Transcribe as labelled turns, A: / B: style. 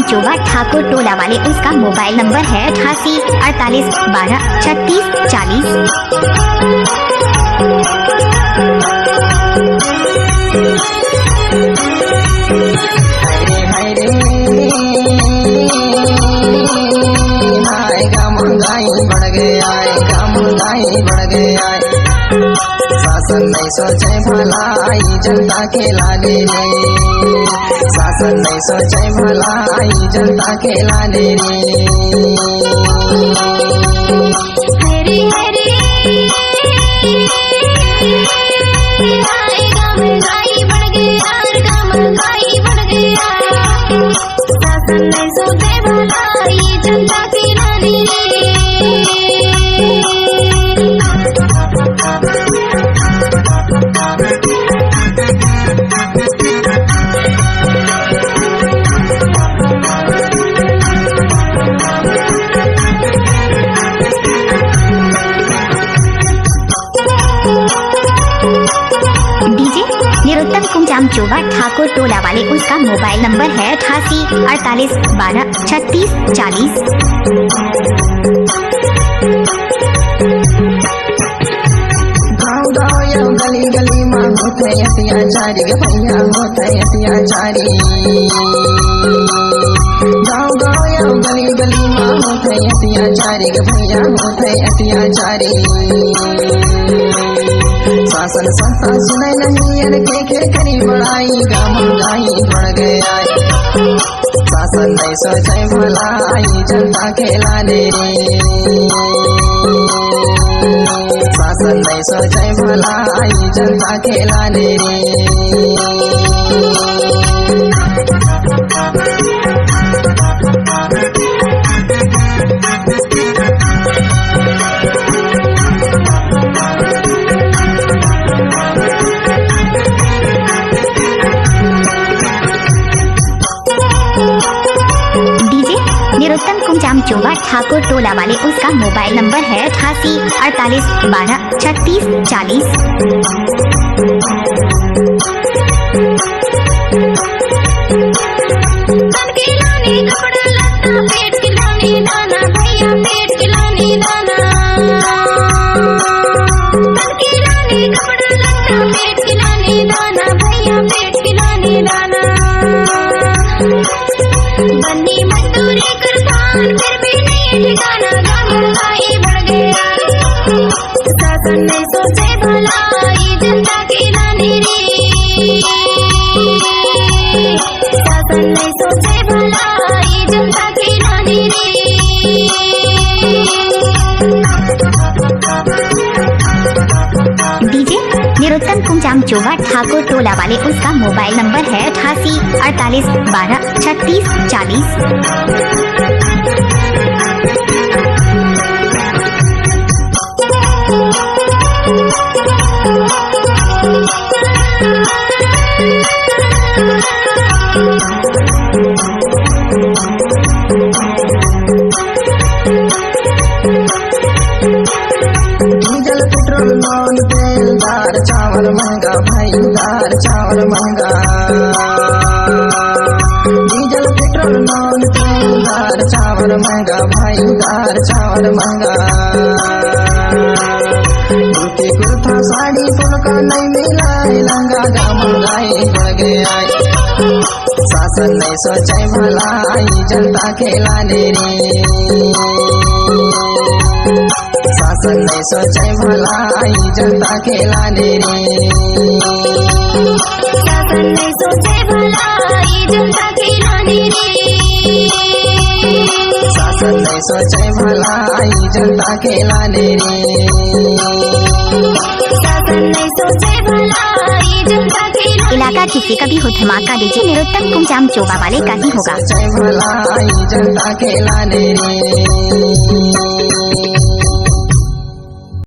A: चोबा ठाकुर टोला वाले, उसका mobile number है 88 48 12 36 40।
B: महंगाई बढ़ गया है, महंगाई बढ़ गया है। शासन नहीं सोचे भलाई जनता के लाने रे, शासन नहीं सोचे भलाई जनता के लाने रे।
C: हरे हरे महंगाई बढ़ गया, महंगाई बढ़ गया। शासन नहीं सोचे भलाई जनता के लाने रे।
A: डीजे निरुत्तम कुंजाम चोबा ठाकुर टोला वाले, उसका मोबाइल नंबर है 88 48 12 36 40।
B: गाँव गाँव या गली गली माँ होते अत्याचारी भैया, होते अत्याचारी। गाँव गाँव या गली गली माँ होते अत्याचारी भैया, होते अत्याचारी। शासन सत्ता सुने नहीं के करी बड़ाई, महंगाई बढ़ गया है। शासन नहीं सोचे भलाई जनता के लाने रे, शासन नहीं सोचे भलाई जनता के लाने रे।
A: निरुत्तम कुंजाम चोबा ठाकुर टोला वाले, उसका मोबाइल नंबर है 88 48 12 36 40।
C: तन के लाने कपड़ा लत्ता, पेट के लाने दाना भैया, पेट के लाने दाना। तन के लाने कपड़ा लत्ता, पेट के लाने दाना भैया, पेट के लाने दाना। बन्नी मजदूरी करतान फिर भी नहीं ठिकाना, महंगाई बढ़ गया। शासन नहीं सोचे भलाई जनता के लाने रे, शासन नहीं सोचे भलाई जनता के लाने रे।
A: डीजे निरुत्तम कुंजाम चोबा ठाकुर टोला वाले, उसका मोबाइल नंबर है 88 48 12 36 40।
B: डीजल पेट्रोल नॉन तेल दाल चावल महंगा भाई, दाल चावल महंगा। डीजल पेट्रोल नॉन तेल दाल चावल महंगा भाई, दाल चावल महंगा। धोती कुर्ता साड़ी पुलका नहीं मिला, लहंगा का महंगाई बढ़ गया है। शासन नहीं सोचे भलाई जनता के लाने रे, शासन नहीं सोचे भलाई जनता के लाने रे।
C: शासन नहीं सोचे भलाई जनता के लाने रे,
B: शासन नहीं सोचे भलाई जनता के लाने रे।
C: शासन नहीं सोचे भलाई जनता के लाने।
A: इलाका किसी का भी हो धमाका, डीजे निरुत्तम कुंजाम चोबा वाले का ही होगा।
B: सोचे भलाई जनता के लाने रे।